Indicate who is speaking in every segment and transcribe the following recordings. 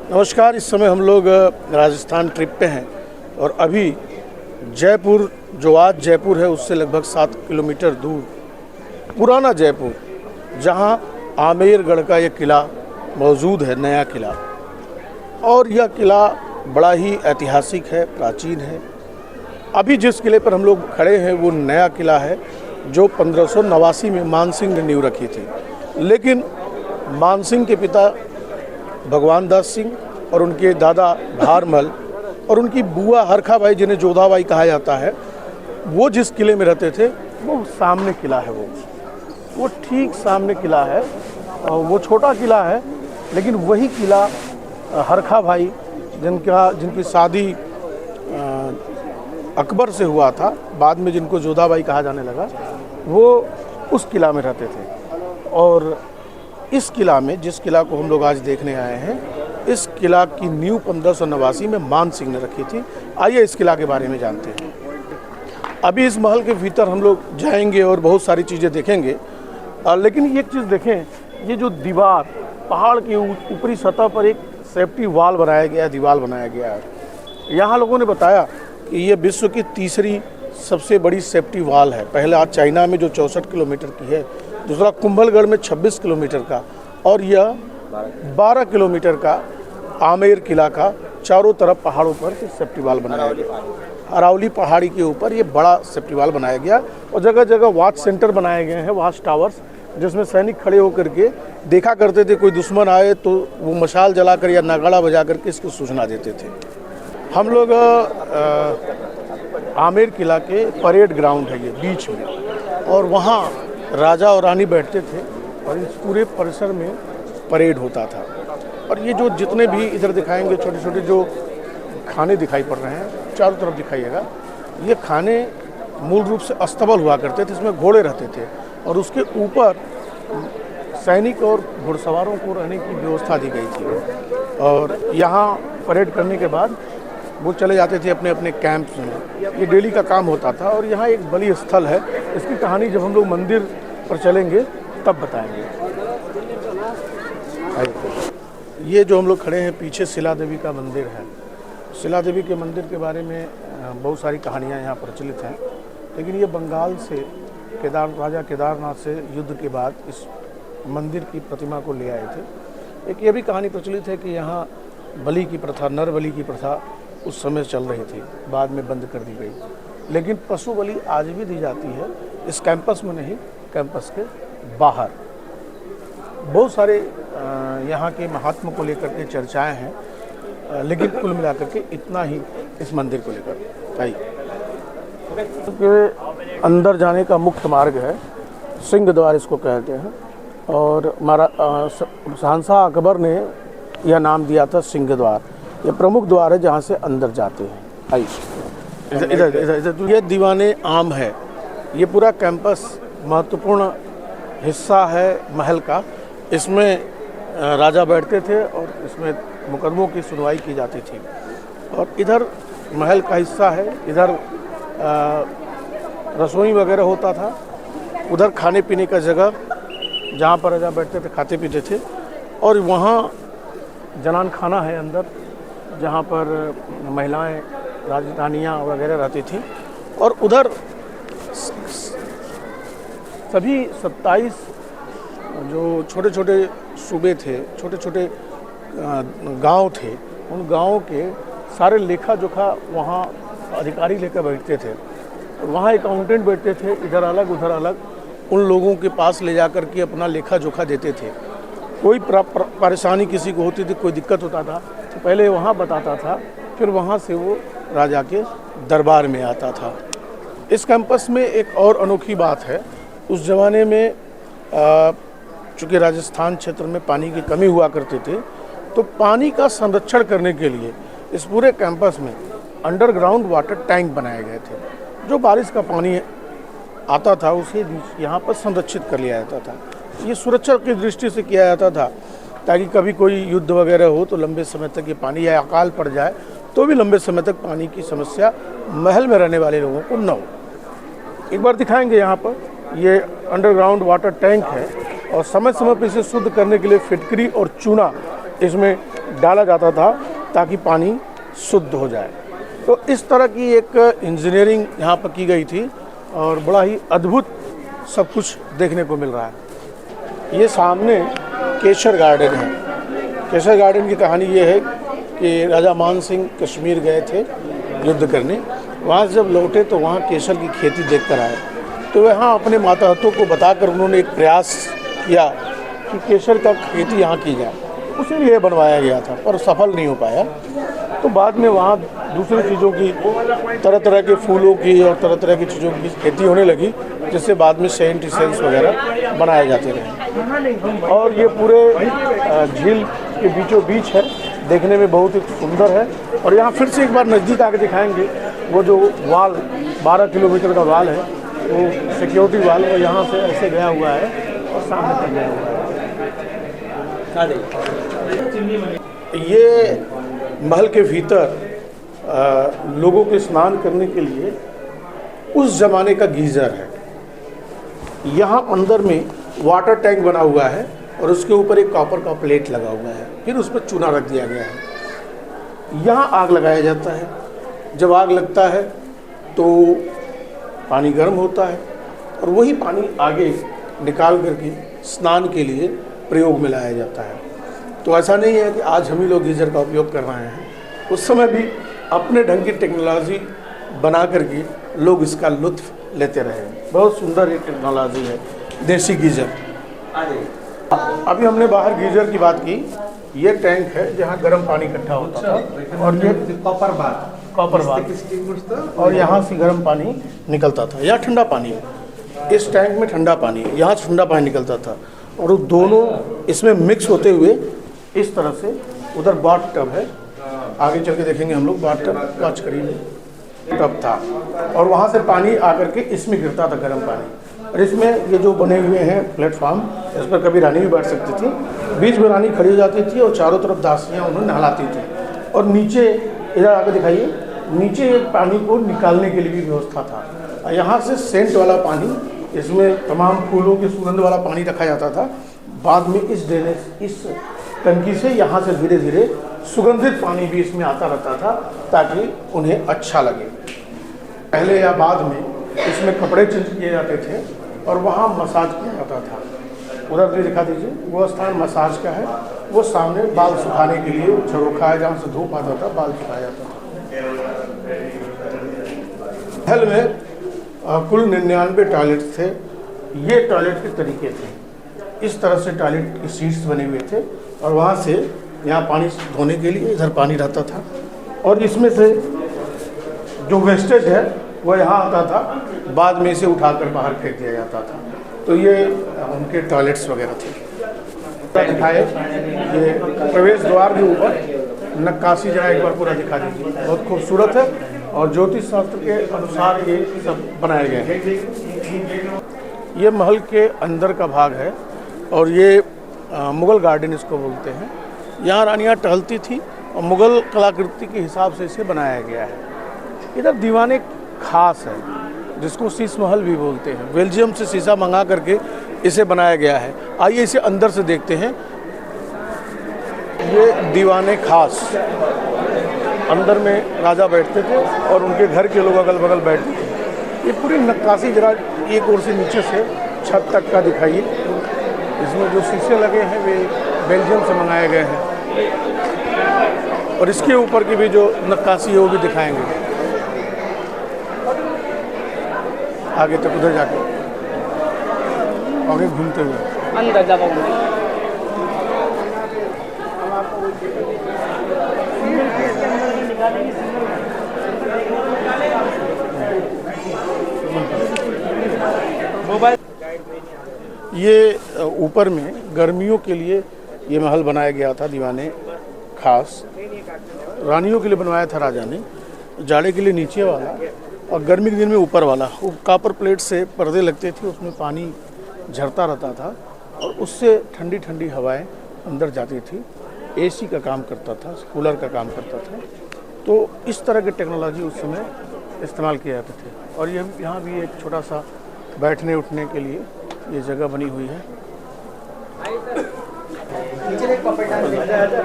Speaker 1: नमस्कार। इस समय हम लोग राजस्थान ट्रिप पे हैं और अभी जयपुर, जो आज जयपुर है उससे लगभग 7 किलोमीटर दूर पुराना जयपुर, जहां आमेरगढ़ का ये किला मौजूद है, नया किला। और यह किला बड़ा ही ऐतिहासिक है, प्राचीन है। अभी जिस किले पर हम लोग खड़े हैं वो नया किला है जो 1589 में मानसिंह ने नींव रखी थी। लेकिन मानसिंह के पिता भगवान दास सिंह और उनके दादा भारमल और उनकी बुआ हरखा बाई, जिन्हें जोधाबाई कहा जाता है, वो जिस किले में रहते थे वो सामने किला है। वो ठीक सामने किला है। वो छोटा किला है, लेकिन वही किला हरखा भाई, जिनकी शादी अकबर से हुआ था, बाद में जिनको जोधाबाई कहा जाने लगा, वो उस किला में रहते थे। और इस किला में, जिस किला को हम लोग आज देखने आए हैं, इस किला की नींव 1589 में मान सिंह ने रखी थी। आइए इस किला के बारे में जानते हैं। अभी इस महल के भीतर हम लोग जाएंगे और बहुत सारी चीज़ें देखेंगे। लेकिन एक चीज़ देखें, ये जो दीवार, पहाड़ की ऊपरी सतह पर एक सेफ्टी वाल बनाया गया है, दीवार बनाया गया है। यहाँ लोगों ने बताया कि ये विश्व की तीसरी सबसे बड़ी सेफ्टी वाल है। पहला चाइना में जो 64 किलोमीटर की है, दूसरा कुंभलगढ़ में 26 किलोमीटर का, और यह 12 किलोमीटर का आमेर किला का चारों तरफ पहाड़ों पर सेफ्टी वाल बनाया गया। अरावली पहाड़ी के ऊपर ये बड़ा सेफ्टी वाल बनाया गया और जगह जगह वॉच सेंटर बनाए गए हैं, वॉच टावर्स, जिसमें सैनिक खड़े होकर के देखा करते थे। कोई दुश्मन आए तो वो मशाल जलाकर या नगाड़ा बजा करके इसकी सूचना देते थे। हम लोग आमेर किला के परेड ग्राउंड है ये, बीच में, और वहाँ राजा और रानी बैठते थे और इस पूरे परिसर में परेड होता था। और ये जो जितने भी इधर दिखाएंगे छोटे छोटे जो खाने दिखाई पड़ रहे हैं, चारों तरफ दिखाइएगा, ये खाने मूल रूप से अस्तबल हुआ करते थे, इसमें घोड़े रहते थे और उसके ऊपर सैनिक और घुड़सवारों को रहने की व्यवस्था दी गई थी। और यहाँ परेड करने के बाद वो चले जाते थे अपने अपने कैंप्स में। ये डेली का काम होता था। और यहाँ एक बलि स्थल है, इसकी कहानी जब हम लोग मंदिर पर चलेंगे तब बताएंगे। ये जो हम लोग खड़े हैं, पीछे शिला देवी का मंदिर है। शिला देवी के मंदिर के बारे में बहुत सारी कहानियाँ यहाँ प्रचलित हैं, लेकिन ये बंगाल से राजा केदारनाथ से युद्ध के बाद इस मंदिर की प्रतिमा को ले आए थे। एक ये भी कहानी प्रचलित है कि यहाँ बलि की प्रथा, नर बलि की प्रथा उस समय चल रही थी, बाद में बंद कर दी गई। लेकिन पशु बलि आज भी दी जाती है, इस कैंपस में नहीं, कैंपस के बाहर। बहुत सारे यहाँ के महात्मा को लेकर के चर्चाएं हैं, लेकिन कुल मिलाकर के इतना ही इस मंदिर को लेकर। आइए, अंदर जाने का मुख्य मार्ग है, सिंह द्वार इसको कहते हैं, और शहंशाह अकबर ने यह नाम दिया था सिंह द्वार। ये प्रमुख द्वार है जहाँ से अंदर जाते हैं। आइए इधर ये दीवाने आम है। ये पूरा कैंपस महत्वपूर्ण हिस्सा है महल का। इसमें राजा बैठते थे और इसमें मुकदमों की सुनवाई की जाती थी। और इधर महल का हिस्सा है, इधर रसोई वगैरह होता था, उधर खाने पीने का जगह जहाँ पर राजा बैठते थे, खाते पीते थे। और वहाँ जनान खाना है अंदर, जहाँ पर महिलाएं, राजधानियाँ वगैरह रहती थी। और उधर सभी 27 जो छोटे छोटे सूबे थे, छोटे छोटे गांव थे, उन गांवों के सारे लेखा जोखा वहाँ अधिकारी लेकर बैठते थे। वहाँ अकाउंटेंट बैठते थे, इधर अलग उधर अलग, उन लोगों के पास ले जाकर के अपना लेखा जोखा देते थे। कोई परेशानी किसी को होती थी, कोई दिक्कत होता था तो पहले वहाँ बताता था, फिर वहाँ से वो राजा के दरबार में आता था। इस कैंपस में एक और अनोखी बात है, उस ज़माने में चूँकि राजस्थान क्षेत्र में पानी की कमी हुआ करती थी, तो पानी का संरक्षण करने के लिए इस पूरे कैंपस में अंडरग्राउंड वाटर टैंक बनाए गए थे। जो बारिश का पानी आता था उसे यहाँ पर संरक्षित कर लिया जाता था। ये सुरक्षा की दृष्टि से किया जाता था, ताकि कभी कोई युद्ध वगैरह हो तो लंबे समय तक ये पानी, या अकाल पड़ जाए तो भी लंबे समय तक पानी की समस्या महल में रहने वाले लोगों को न हो। एक बार दिखाएंगे। यहाँ पर ये अंडरग्राउंड वाटर टैंक है और समय समय पर इसे शुद्ध करने के लिए फिटकरी और चूना इसमें डाला जाता था ताकि पानी शुद्ध हो जाए। तो इस तरह की एक इंजीनियरिंग यहाँ पर की गई थी और बड़ा ही अद्भुत सब कुछ देखने को मिल रहा है। ये सामने केसर गार्डन है। केसर गार्डन की कहानी ये है कि राजा मान सिंह कश्मीर गए थे युद्ध करने, वहाँ से जब लौटे तो वहाँ केसर की खेती देख कर आए, तो वहाँ अपने माताहतों को बताकर उन्होंने एक प्रयास किया कि केसर का खेती यहाँ की जाए। उसी लिए बनवाया गया था पर सफल नहीं हो पाया। तो बाद में वहाँ दूसरी चीज़ों की, तरह तरह के फूलों की और तरह तरह की चीज़ों की खेती होने लगी, जिससे बाद में सेंट इसेंस वगैरह बनाए जाते रहे। और ये पूरे झील के बीचों बीच है, देखने में बहुत ही सुंदर है। और यहाँ फिर से एक बार नज़दीक आके दिखाएंगे, वो जो वाल 12 किलोमीटर का वाल है, वो सिक्योरिटी वाल, वो यहाँ से ऐसे गया हुआ है और सामने तक गया हुआ है। ये महल के भीतर लोगों के स्नान करने के लिए उस ज़माने का गीज़र है। यहाँ अंदर में वाटर टैंक बना हुआ है और उसके ऊपर एक कॉपर का प्लेट लगा हुआ है, फिर उस पर चूना रख दिया गया है। यहाँ आग लगाया जाता है। जब आग लगता है तो पानी गर्म होता है और वही पानी आगे निकाल करके स्नान के लिए प्रयोग में लाया जाता है। तो ऐसा नहीं है कि आज हम ही लोग गीज़र का उपयोग कर रहे हैं, उस समय भी अपने ढंग की टेक्नोलॉजी बना करके लोग इसका लुत्फ़ लेते रहे। बहुत सुंदर ये टेक्नोलॉजी है, देसी गीज़र। अभी हमने बाहर गीज़र की बात की। ये टैंक है जहाँ गर्म पानी इकट्ठा होता था और ये कॉपर बाथ, और यहाँ से गर्म पानी निकलता था। यहाँ ठंडा पानी है, इस टैंक में ठंडा पानी है, यहाँ से ठंडा पानी निकलता था और वो दोनों इसमें मिक्स होते हुए इस तरह से, उधर बाथ टब है, आगे चल के देखेंगे हम लोग, बाथ टब कांच करीब टब था और वहाँ से पानी आकर के इसमें गिरता था गर्म पानी। और इसमें ये जो बने हुए हैं प्लेटफॉर्म, इस पर कभी रानी भी बैठ सकती थी, बीच में रानी खड़ी हो जाती थी और चारों तरफ दासियाँ उन्हें नहलाती थी। और नीचे इधर आकर दिखाइए, नीचे पानी को निकालने के लिए भी व्यवस्था था। यहाँ से सेंट वाला पानी, इसमें तमाम फूलों की सुगंध वाला पानी रखा जाता था। बाद में इस ड्रेनेज, इस टंकी से यहाँ से धीरे धीरे सुगंधित पानी भी इसमें आता रहता था ताकि उन्हें अच्छा लगे। पहले या बाद में इसमें कपड़े चेंज किए जाते थे और वहाँ मसाज किया जाता था। उधर भी दिखा दीजिए, वो स्थान मसाज का है। वो सामने बाल सुखाने के लिए झरोखा है जहाँ से धूप आता था, बाल सुखाया जाता था। महल में कुल 99 टॉयलेट थे। ये टॉयलेट के तरीके थे, इस तरह से टॉयलेट की सीट्स बने हुए थे और वहाँ से यहाँ पानी धोने के लिए इधर पानी रहता था और इसमें से जो वेस्टेज है वो यहाँ आता था, बाद में इसे उठाकर बाहर फेंक दिया जाता था। तो ये उनके टॉयलेट्स वगैरह थे। दिखाए ये प्रवेश द्वार के ऊपर नक्काशी जरा एक बार पूरा दिखा दीजिए, बहुत खूबसूरत है और ज्योतिष शास्त्र के अनुसार ये सब बनाए गए हैं। ये महल के अंदर का भाग है और ये मुग़ल गार्डन इसको बोलते हैं। यहाँ रानियाँ टहलती थी और मुग़ल कलाकृति के हिसाब से इसे बनाया गया है। इधर दीवाने खास है जिसको शीश महल भी बोलते हैं। बेल्जियम से शीशा मंगा करके इसे बनाया गया है। आइए इसे अंदर से देखते हैं। ये दीवाने खास, अंदर में राजा बैठते थे और उनके घर के लोग अगल बगल बैठते थे। ये पूरी नक्काशी जरा एक ओर से नीचे से छत तक का दिखाइए। इसमें जो शीशे लगे हैं वे बेल्जियम से मंगाए गए हैं और इसके ऊपर की भी जो नक्काशी है वो भी दिखाएंगे आगे तक, उधर जाके आगे घूमते हुए
Speaker 2: अंदर जाओगे।
Speaker 1: ये ऊपर में गर्मियों के लिए ये महल बनाया गया था दीवाने खास। रानियों के लिए बनवाया था राजा ने, जाड़े के लिए नीचे वाला और गर्मी के दिन में ऊपर वाला। वो कॉपर प्लेट से पर्दे लगते थे, उसमें पानी झरता रहता था और उससे ठंडी ठंडी हवाएं अंदर जाती थी। एसी का काम करता था, कूलर का काम करता था। तो इस तरह की टेक्नोलॉजी उस समय इस्तेमाल किए जाते थे। और ये यहाँ भी एक छोटा सा बैठने उठने के लिए ये जगह बनी हुई है।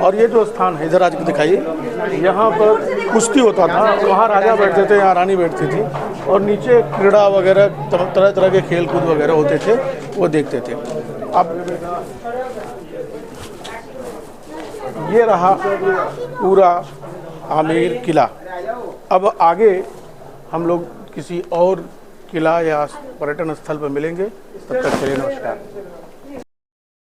Speaker 1: और ये जो स्थान है इधर आज दिखाइए, यहाँ पर कुश्ती होता था, वहाँ राजा बैठते थे, यहाँ रानी बैठती थी, और नीचे क्रीड़ा वगैरह तरह तरह के खेल कूद वगैरह होते थे, वो देखते थे। अब ये रहा पूरा आमेर किला। अब आगे हम लोग किसी और किला या पर्यटन स्थल पर मिलेंगे, तब तक के लिए नमस्कार।